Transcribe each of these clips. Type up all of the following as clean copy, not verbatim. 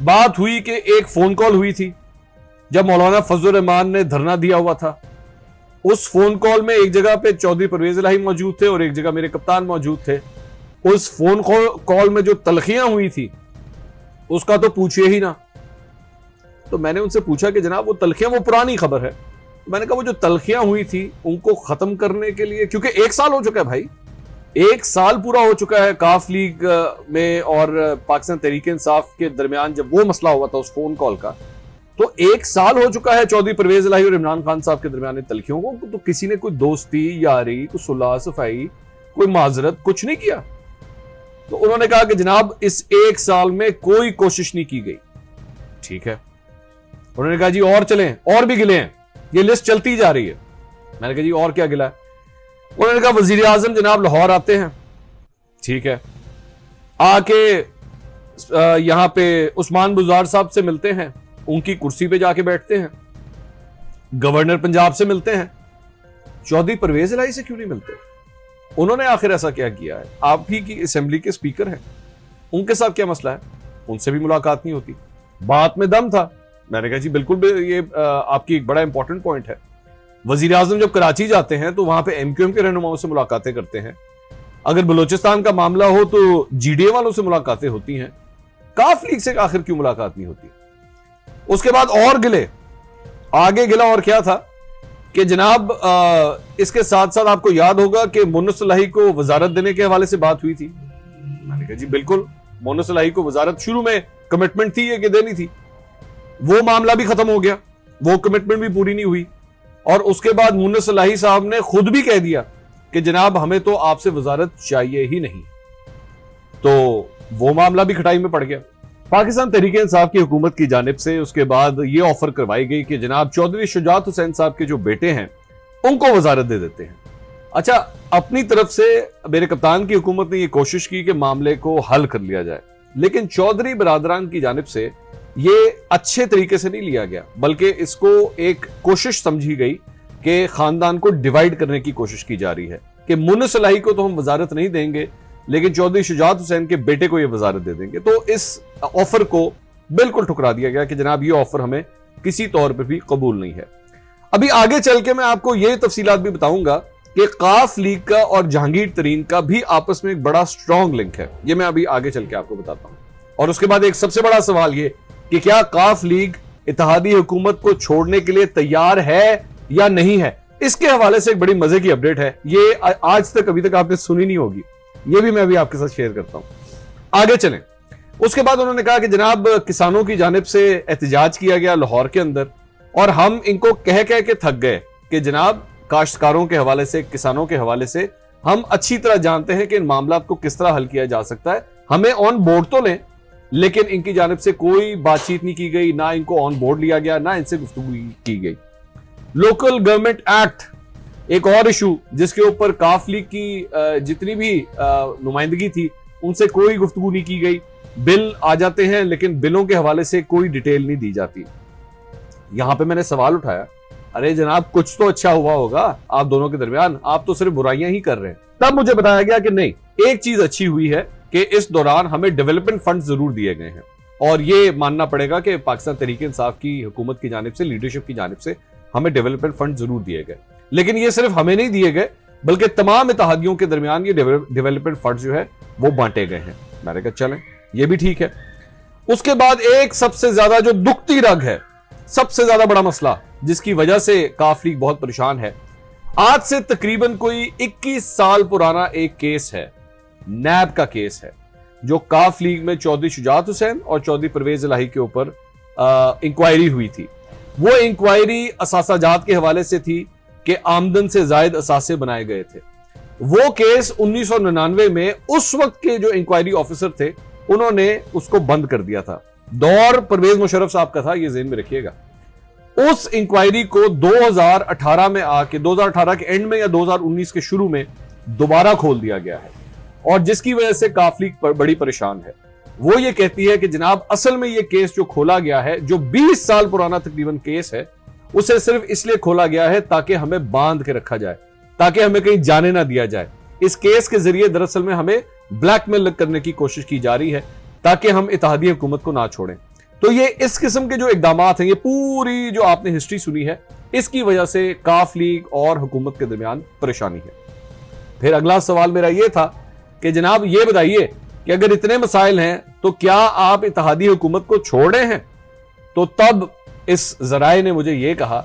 بات ہوئی کہ ایک فون کال ہوئی تھی جب مولانا فضل الرحمان نے دھرنا دیا ہوا تھا. اس فون کال میں ایک جگہ پہ چودھری پرویز الہی موجود تھے اور ایک جگہ میرے کپتان موجود تھے. اس فون کال میں جو تلخیاں ہوئی تھی اس کا تو پوچھئے ہی نہ. تو میں نے ان سے پوچھا کہ جناب وہ تلخیاں، وہ پرانی خبر ہے. میں نے کہا وہ جو تلخیاں ہوئی تھی ان کو ختم کرنے کے لیے، کیونکہ 1 سال ہو چکا ہے بھائی، 1 سال پورا ہو چکا ہے کاف لیگ میں اور پاکستان تحریک انصاف کے درمیان جب وہ مسئلہ ہوا تھا اس فون کال کا، تو 1 سال ہو چکا ہے چودھری پرویز الہی اور عمران خان صاحب کے درمیان تلخیوں کو. تو کسی نے کوئی دوستی، یاری، کوئی صلح صفائی، کوئی معذرت کچھ نہیں کیا. تو انہوں نے کہا کہ جناب اس 1 سال میں کوئی کوشش نہیں کی گئی. ٹھیک ہے. انہوں نے کہا جی اور چلیں، اور بھی گلے ہیں، یہ لسٹ چلتی جا رہی ہے. میں نے کہا جی اور کیا گلا ہے؟ انہوں نے کہا وزیر اعظم جناب لاہور آتے ہیں. ٹھیک ہے. آ کے یہاں پہ عثمان بزار صاحب سے ملتے ہیں، ان کی کرسی پہ جا کے بیٹھتے ہیں. گورنر پنجاب سے ملتے ہیں. چودھری پرویز الہی سے کیوں نہیں ملتے؟ انہوں نے آخر ایسا کیا کیا ہے؟ آپ ہی کی اسمبلی کے اسپیکر ہیں، ان کے ساتھ کیا مسئلہ ہے؟ ان سے بھی ملاقات نہیں ہوتی. بات میں دم تھا. میں نے کہا جی بالکل، یہ آپ کی ایک بڑا امپورٹنٹ پوائنٹ ہے. وزیر اعظم جب کراچی جاتے ہیں تو وہاں پہ ایم کیو ایم کے رہنماؤں سے ملاقاتیں کرتے ہیں. اگر بلوچستان کا معاملہ ہو تو جی ڈی اے والوں سے ملاقاتیں ہوتی ہیں. کاف لیگ سے آخر کیوں ملاقات نہیں ہوتی؟ اس کے بعد اور گلے، آگے گلا اور کیا تھا کہ جناب اس کے ساتھ ساتھ آپ کو یاد ہوگا کہ مونس الہی کو وزارت دینے کے حوالے سے بات ہوئی تھی. میں نے کہا جی بالکل، مونس الہی کو وزارت شروع میں کمٹمنٹ تھی یہ کہ دینی تھی. وہ معاملہ بھی ختم ہو گیا، وہ کمٹمنٹ بھی پوری نہیں ہوئی. اور اس کے بعد مونس الہی صاحب نے خود بھی کہہ دیا کہ جناب ہمیں تو آپ سے وزارت چاہیے ہی نہیں. تو وہ معاملہ بھی کھٹائی میں پڑ گیا. پاکستان تحریک انصاف کی حکومت کی جانب سے اس کے بعد یہ آفر کروائی گئی کہ جناب چودھری شجاعت حسین صاحب کے جو بیٹے ہیں ان کو وزارت دے دیتے ہیں. اچھا، اپنی طرف سے میرے کپتان کی حکومت نے یہ کوشش کی کہ معاملے کو حل کر لیا جائے، لیکن چودھری برادران کی جانب سے یہ اچھے طریقے سے نہیں لیا گیا، بلکہ اس کو ایک کوشش سمجھی گئی کہ خاندان کو ڈیوائیڈ کرنے کی کوشش کی جا رہی ہے کہ مونس الہی کو تو ہم وزارت نہیں دیں گے لیکن چودھری شجاعت حسین کے بیٹے کو یہ وزارت دے دیں گے. تو اس آفر کو بالکل ٹھکرا دیا گیا کہ جناب یہ آفر ہمیں کسی طور پہ بھی قبول نہیں ہے. ابھی آگے چل کے میں آپ کو یہ تفصیلات بھی بتاؤں گا کہ قاف لیگ کا اور جہانگیر ترین کا بھی آپس میں ایک بڑا سٹرونگ لنک ہے. یہ میں ابھی آگے چل کے آپ کو بتاتا ہوں. اور اس کے بعد ایک سب سے بڑا سوال یہ کہ کیا قاف لیگ اتحادی حکومت کو چھوڑنے کے لیے تیار ہے یا نہیں ہے. اس کے حوالے سے ایک بڑی مزے کی اپڈیٹ ہے، یہ آج تک ابھی تک آپ نے سنی نہیں ہوگی، یہ بھی میں ابھی آپ کے ساتھ شیئر کرتا ہوں. آگے چلیں. اس کے بعد انہوں نے کہا کہ جناب کسانوں کی جانب سے احتجاج کیا گیا لاہور کے اندر، اور ہم ان کو کہہ کے تھک گئے کہ جناب کاشتکاروں کے حوالے سے، کسانوں کے حوالے سے ہم اچھی طرح جانتے ہیں کہ ان معاملات کو کس طرح حل کیا جا سکتا ہے، ہمیں آن بورڈ تو لیں. لیکن ان کی جانب سے کوئی بات چیت نہیں کی گئی، نہ ان کو آن بورڈ لیا گیا، نہ ان سے گفتگو کی گئی. لوکل گورنمنٹ ایکٹ ایک اور ایشو جس کے اوپر کاف لیگ کی جتنی بھی نمائندگی تھی ان سے کوئی گفتگو نہیں کی گئی. بل آ جاتے ہیں لیکن بلوں کے حوالے سے کوئی ڈیٹیل نہیں دی جاتی. یہاں پہ میں نے سوال اٹھایا، ارے جناب کچھ تو اچھا ہوا ہوگا آپ دونوں کے درمیان، آپ تو صرف برائیاں ہی کر رہے ہیں. تب مجھے بتایا گیا کہ نہیں، ایک چیز اچھی ہوئی ہے کہ اس دوران ہمیں ڈیولپمنٹ فنڈ ضرور دیے گئے ہیں. اور یہ ماننا پڑے گا کہ پاکستان تحریک انصاف کی حکومت کی جانب سے، لیڈرشپ کی جانب سے ہمیں ڈیولپمنٹ فنڈ ضرور دیے گئے. لیکن یہ صرف ہمیں نہیں دیے گئے بلکہ تمام اتحادیوں کے درمیان یہ ڈیولپمنٹ فنڈ جو ہے وہ بانٹے گئے ہیں. میں نے کہا چلیں یہ بھی ٹھیک ہے. اس کے بعد ایک سب سے زیادہ جو دکھتی رگ ہے، سب سے زیادہ بڑا مسئلہ جس کی وجہ سے کاف لیگ بہت پریشان ہے، آج سے تقریباً کوئی 21 سال پرانا ایک کیس ہے، نیب کا کیس ہے، جو کاف لیگ میں چودھری شجاعت حسین اور چودھری پرویز الہی کے اوپر انکوائری ہوئی تھی. وہ انکوائری اثاثہ جات کے حوالے سے تھی کہ آمدن سے زائد اثاثے بنائے گئے تھے. وہ کیس 1999 میں اس وقت کے جو انکوائری آفیسر تھے انہوں نے اس کو بند کر دیا تھا. دور پرویز مشرف صاحب کا تھا، یہ ذہن میں رکھیے گا. اس انکوائری کو 2018 میں آ کے 2018 کے اینڈ میں یا 2019 کے شروع میں دوبارہ کھول دیا گیا ہے، اور جس کی وجہ سے کاف لیگ بڑی پریشان ہے. وہ یہ کہتی ہے کہ جناب اصل میں یہ کیس جو کھولا گیا ہے، جو 20 سال پرانا تقریباً کیس ہے، اسے صرف اس لیے کھولا گیا ہے تاکہ ہمیں باندھ کے رکھا جائے، تاکہ ہمیں کہیں جانے نہ دیا جائے. اس کیس کے ذریعے دراصل میں ہمیں بلیک میل کرنے کی کوشش کی جا رہی ہے تاکہ ہم اتحادی حکومت کو نہ چھوڑیں. تو یہ اس قسم کے جو اقدامات ہیں، یہ پوری جو آپ نے ہسٹری سنی ہے، اس کی وجہ سے کاف لیگ اور حکومت کے درمیان پریشانی ہے۔ پھر اگلا سوال میرا یہ تھا کہ جناب یہ بتائیے کہ اگر اتنے مسائل ہیں تو کیا آپ اتحادی حکومت کو چھوڑ رہے ہیں؟ تو تب اس ذرائع نے مجھے یہ کہا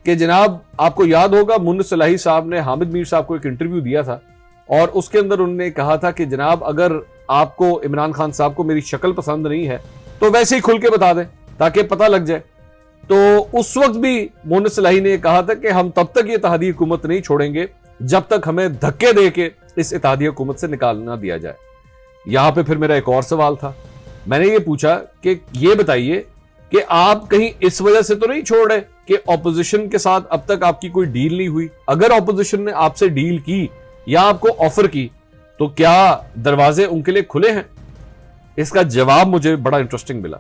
کہ جناب آپ کو یاد ہوگا مونس الہی صاحب نے حامد میر صاحب کو ایک انٹرویو دیا تھا، اور اس کے اندر انہوں نے کہا تھا کہ جناب اگر آپ کو عمران خان صاحب کو میری شکل پسند نہیں ہے تو ویسے ہی کھل کے بتا دیں تاکہ پتہ لگ جائے۔ تو اس وقت بھی مونس الہی نے کہا تھا کہ ہم تب تک یہ اتحادی حکومت نہیں چھوڑیں گے جب تک ہمیں دھکے دے کے اس اتحادی حکومت سے نکالنا دیا جائے۔ یہاں پہ پھر میرا ایک اور سوال تھا، میں نے یہ پوچھا کہ یہ بتائیے کہ آپ کہیں اس وجہ سے تو نہیں چھوڑ رہے کہ اپوزیشن کے ساتھ اب تک آپ کی کوئی ڈیل نہیں ہوئی؟ اگر اپوزیشن نے آپ سے ڈیل کی یا آپ کو آفر کی تو کیا دروازے ان کے لیے کھلے ہیں؟ اس کا جواب مجھے بڑا انٹرسٹنگ ملا۔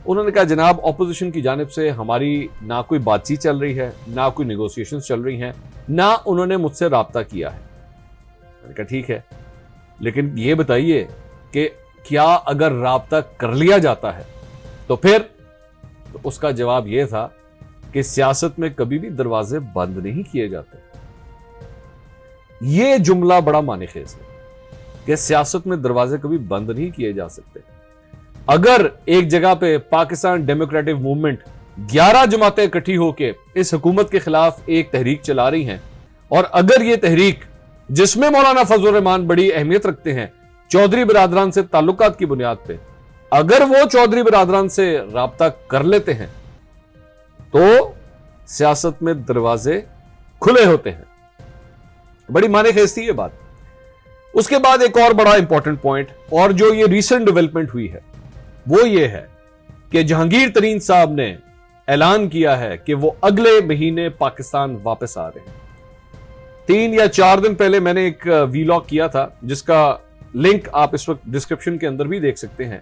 انہوں نے کہا جناب اپوزیشن کی جانب سے ہماری نہ کوئی بات چیت چل رہی ہے، نہ کوئی نیگوسیشنز چل رہی ہیں، نہ انہوں نے مجھ سے رابطہ کیا ہے۔ میں نے کہا ٹھیک ہے، لیکن یہ بتائیے کہ کیا اگر رابطہ کر لیا جاتا ہے تو پھر؟ تو اس کا جواب یہ تھا کہ سیاست میں کبھی بھی دروازے بند نہیں کیے جاتے۔ یہ جملہ بڑا معنی خیز ہے کہ سیاست میں دروازے کبھی بند نہیں کیے جا سکتے۔ اگر ایک جگہ پہ پاکستان ڈیموکریٹک موومنٹ 11 جماعتیں اکٹھی ہو کے اس حکومت کے خلاف ایک تحریک چلا رہی ہیں، اور اگر یہ تحریک جس میں مولانا فضل الرحمان بڑی اہمیت رکھتے ہیں چودھری برادران سے تعلقات کی بنیاد پہ، اگر وہ چودھری برادران سے رابطہ کر لیتے ہیں تو سیاست میں دروازے کھلے ہوتے ہیں۔ بڑی معنی خیز تھی یہ بات۔ اس کے بعد ایک اور بڑا امپورٹنٹ پوائنٹ، اور جو یہ ریسنٹ ڈیولپمنٹ ہوئی ہے، وہ یہ ہے کہ جہانگیر ترین صاحب نے اعلان کیا ہے کہ وہ اگلے مہینے پاکستان واپس آ رہے ہیں۔ 3 یا 4 دن پہلے میں نے ایک ویلاگ کیا تھا جس کا لنک آپ اس وقت ڈسکرپشن کے اندر بھی دیکھ سکتے ہیں،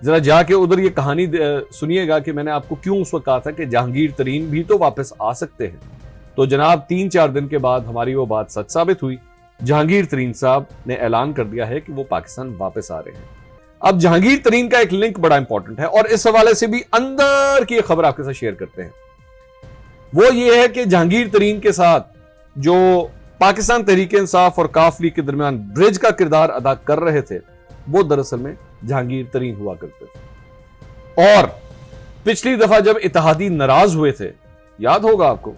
ذرا جا کے ادھر یہ کہانی سنیے گا کہ میں نے آپ کو کیوں اس وقت کہا تھا کہ جہانگیر ترین بھی تو واپس آ سکتے ہیں۔ تو جناب 3-4 دن کے بعد ہماری وہ بات سچ ثابت ہوئی، جہانگیر ترین صاحب نے اعلان کر دیا ہے کہ وہ پاکستان واپس آ رہے ہیں۔ اب جہانگیر ترین کا ایک لنک بڑا امپورٹنٹ ہے، اور اس حوالے سے بھی اندر کی خبر آپ کے ساتھ شیئر کرتے ہیں۔ وہ یہ ہے کہ جہانگیر ترین کے ساتھ جو پاکستان تحریک انصاف اور کاف لیگ کے درمیان برج کا کردار ادا کر رہے تھے، وہ دراصل میں جہانگیر ترین ہوا کرتے تھے۔ اور پچھلی دفعہ جب اتحادی ناراض ہوئے تھے، یاد ہوگا آپ کو،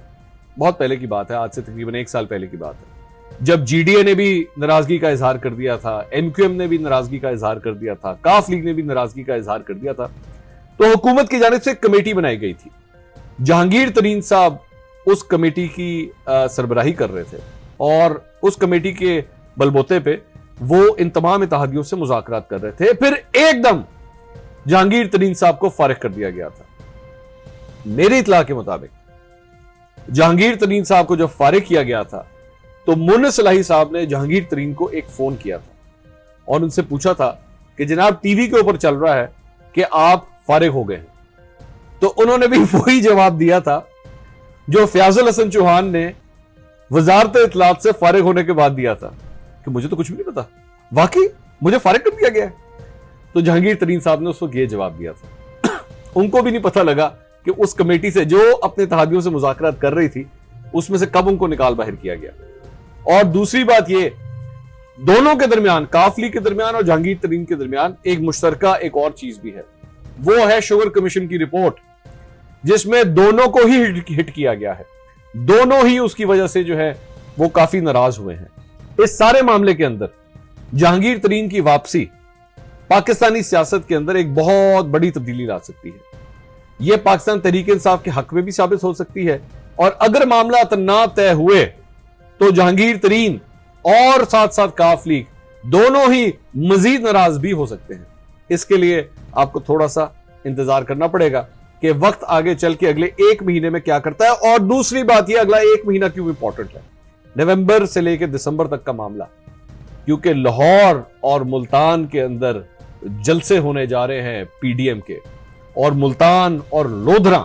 بہت پہلے کی بات ہے، آج سے تقریباً 1 سال پہلے کی بات ہے، جب جی ڈی اے نے بھی ناراضگی کا اظہار کر دیا تھا، ایم کیو ایم نے بھی ناراضگی کا اظہار کر دیا تھا، کاف لیگ نے بھی ناراضگی کا اظہار کر دیا تھا، تو حکومت کی جانب سے ایک کمیٹی بنائی گئی تھی۔ جہانگیر ترین صاحب اس کمیٹی کی سربراہی کر رہے تھے، اور اس کمیٹی کے بلبوتے پہ وہ ان تمام اتحادیوں سے مذاکرات کر رہے تھے۔ پھر ایک دم جہانگیر ترین صاحب کو فارغ کر دیا گیا تھا۔ میری اطلاع کے مطابق جہانگیر ترین صاحب کو جب فارغ کیا گیا تھا تو مونس الہی صاحب نے جہانگیر ترین کو ایک فون کیا تھا اور ان سے پوچھا تھا کہ جناب ٹی وی کے اوپر چل رہا ہے کہ آپ فارغ ہو گئے ہیں۔ تو انہوں نے بھی وہی جواب دیا تھا جو فیاض الحسن چوہان نے وزارت اطلاعات سے فارغ ہونے کے بعد دیا تھا کہ مجھے تو کچھ بھی نہیں پتا، واقعی مجھے فارغ کر دیا گیا ہے۔ تو جہانگیر ترین صاحب نے اس وقت یہ جواب دیا تھا۔ ان کو بھی نہیں پتا لگا کہ اس کمیٹی سے جو اپنے اتحادیوں سے مذاکرات کر رہی تھی اس میں سے کب ان کو نکال باہر کیا گیا۔ اور دوسری بات یہ، دونوں کے درمیان، کاف لیگ کے درمیان اور جہانگیر ترین کے درمیان ایک مشترکہ ایک اور چیز بھی ہے، وہ ہے شوگر کمیشن کی رپورٹ، جس میں دونوں کو ہی ہٹ کیا گیا ہے۔ دونوں ہی اس کی وجہ سے جو ہے وہ کافی ناراض ہوئے ہیں۔ اس سارے معاملے کے اندر جہانگیر ترین کی واپسی پاکستانی سیاست کے اندر ایک بہت بڑی تبدیلی لا سکتی ہے۔ یہ پاکستان تحریک انصاف کے حق میں بھی ثابت ہو سکتی ہے، اور اگر معاملات نہ طے ہوئے تو جہانگیر ترین اور ساتھ ساتھ کاف لیگ دونوں ہی مزید ناراض بھی ہو سکتے ہیں۔ اس کے لیے آپ کو تھوڑا سا انتظار کرنا پڑے گا کہ وقت آگے چل کے اگلے 1 مہینے میں کیا کرتا ہے۔ اور دوسری بات یہ، اگلا 1 مہینہ کیوں امپورٹنٹ ہے؟ نومبر سے لے کے دسمبر تک کا معاملہ، کیونکہ لاہور اور ملتان کے اندر جلسے ہونے جا رہے ہیں پی ڈی ایم کے، اور ملتان اور لودھراں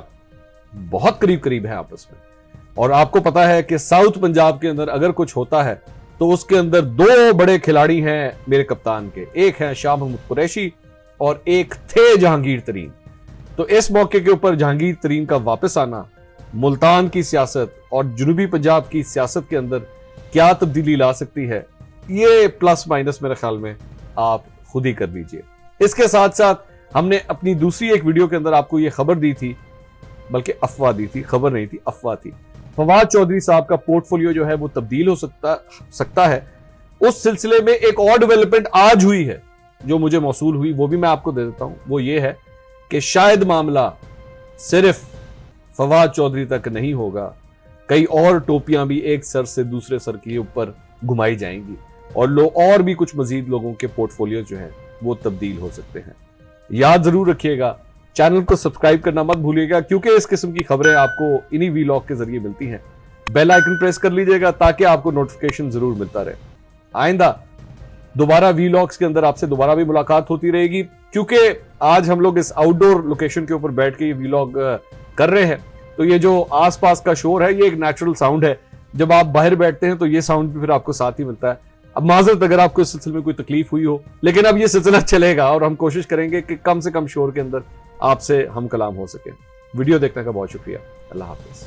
بہت قریب ہیں آپس میں۔ اور آپ کو پتا ہے کہ ساؤتھ پنجاب کے اندر اگر کچھ ہوتا ہے تو اس کے اندر 2 بڑے کھلاڑی ہیں میرے کپتان کے، ایک ہیں شاہ محمود قریشی اور ایک تھے جہانگیر ترین۔ تو اس موقع کے اوپر جہانگیر ترین کا واپس آنا ملتان کی سیاست اور جنوبی پنجاب کی سیاست کے اندر کیا تبدیلی لا سکتی ہے، یہ پلس مائنس میرے خیال میں آپ خود ہی کر لیجئے۔ اس کے ساتھ ساتھ ہم نے اپنی دوسری ایک ویڈیو کے اندر آپ کو یہ خبر دی تھی، بلکہ افواہ دی تھی، خبر نہیں تھی، افواہ تھی، فواد چودھری صاحب کا پورٹ فولیو جو ہے وہ تبدیل ہو سکتا ہے۔ اس سلسلے میں ایک اور ڈیولپمنٹ آج ہوئی ہے جو مجھے موصول ہوئی، وہ بھی میں آپ کو دے دیتا ہوں۔ وہ یہ ہے کہ شاید معاملہ صرف فواد چودھری تک نہیں ہوگا، کئی اور ٹوپیاں بھی ایک سر سے دوسرے سر کے اوپر گھمائی جائیں گی اور بھی کچھ مزید لوگوں کے پورٹ فولیو جو ہیں وہ تبدیل ہو سکتے ہیں۔ یاد ضرور رکھیے گا، چینل کو سبسکرائب کرنا مت بھولیے گا، کیونکہ اس قسم کی خبریں آپ کو انہی ویلاگ کے ذریعے ملتی ہیں۔ بیل آئیکن پریس کر لیجئے گا تاکہ آپ کو نوٹیفیکیشن ضرور ملتا رہے۔ آئندہ دوبارہ ویلاگز کے اندر آپ سے دوبارہ بھی ملاقات ہوتی رہے گی، کیونکہ آج ہم لوگ اس آؤٹ ڈور لوکیشن کے اوپر بیٹھ کے یہ ویلاگ کر رہے ہیں، تو یہ جو آس پاس کا شور ہے یہ ایک نیچرل ساؤنڈ ہے۔ جب آپ باہر بیٹھتے ہیں تو یہ ساؤنڈ بھی پھر آپ کو ساتھ ہی ملتا ہے۔ اب معذرت اگر آپ کو اس سلسلے میں کوئی تکلیف ہوئی ہو، لیکن اب یہ سلسلہ چلے گا اور ہم کوشش کریں گے کہ کم سے کم شور کے اندر آپ سے ہم کلام ہو سکے۔ ویڈیو دیکھنے کا بہت شکریہ، اللہ حافظ۔